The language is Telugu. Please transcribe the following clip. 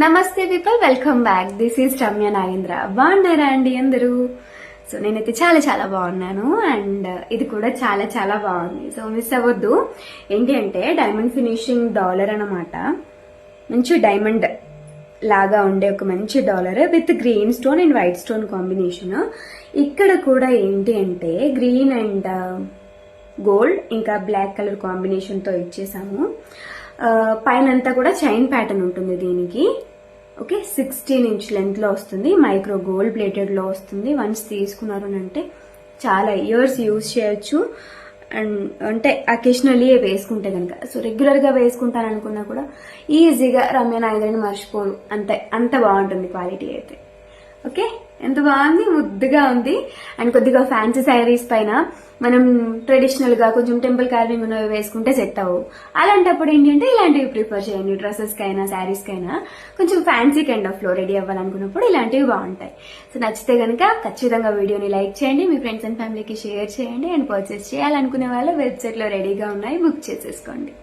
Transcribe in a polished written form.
నమస్తే people, welcome back. This is Ramya Nagendra. బాగున్నారా అండి అందరూ? సో నేనైతే చాలా చాలా బాగున్నాను అండ్ ఇది కూడా చాలా చాలా బాగుంది. సో మిస్ అవ్వద్దు. ఏంటి అంటే డైమండ్ ఫినిషింగ్ డాలర్ అన్నమాట. మంచి డైమండ్ లాగా ఉండే ఒక మంచి dollar with green stone and white stone combination. ఇక్కడ కూడా ఏంటి అంటే గ్రీన్ అండ్ గోల్డ్ ఇంకా బ్లాక్ కలర్ కాంబినేషన్ తో ఇచ్చేసాము. పైన అంతా కూడా చైన్ ప్యాటర్న్ ఉంటుంది దీనికి. ఓకే, 16 ఇంచ్ లెంత్ లో వస్తుంది. మైక్రో గోల్డ్ ప్లేటెడ్ లో వస్తుంది. వన్స్ తీసుకున్నారు అంటే చాలా ఇయర్స్ యూజ్ చేయొచ్చు. అండ్ అంటే అకేషనల్లీ వేసుకుంటే కనుక, సో రెగ్యులర్ గా వేసుకుంటాను అనుకున్నా కూడా ఈజీగా రమ్య నాగేంద్రని మర్చిపోరు. అంత బాగుంటుంది క్వాలిటీ అయితే. ఓకే, ఎంత బాగుంది, ముద్దుగా ఉంది. అండ్ కొద్దిగా ఫ్యాన్సీ శారీస్ పైన మనం ట్రెడిషనల్ గా కొంచెం టెంపుల్ కార్వింగ్ ఉన్నవి వేసుకుంటే సెట్ అవ్వు. అలాంటప్పుడు ఏంటంటే ఇలాంటివి ప్రిఫర్ చేయండి. డ్రెస్సెస్ కైనా శారీస్ కైనా కొంచెం ఫ్యాన్సీ కైండ్ ఆఫ్ లో రెడీ అవ్వాలనుకున్నప్పుడు ఇలాంటివి బాగుంటాయి. సో నచ్చితే కనుక ఖచ్చితంగా వీడియోని లైక్ చేయండి, మీ ఫ్రెండ్స్ అండ్ ఫ్యామిలీకి షేర్ చేయండి. అండ్ పర్చేస్ చేయాలనుకునే వాళ్ళు వెబ్సైట్ లో రెడీగా ఉన్నాయి, బుక్ చేసేసుకోండి.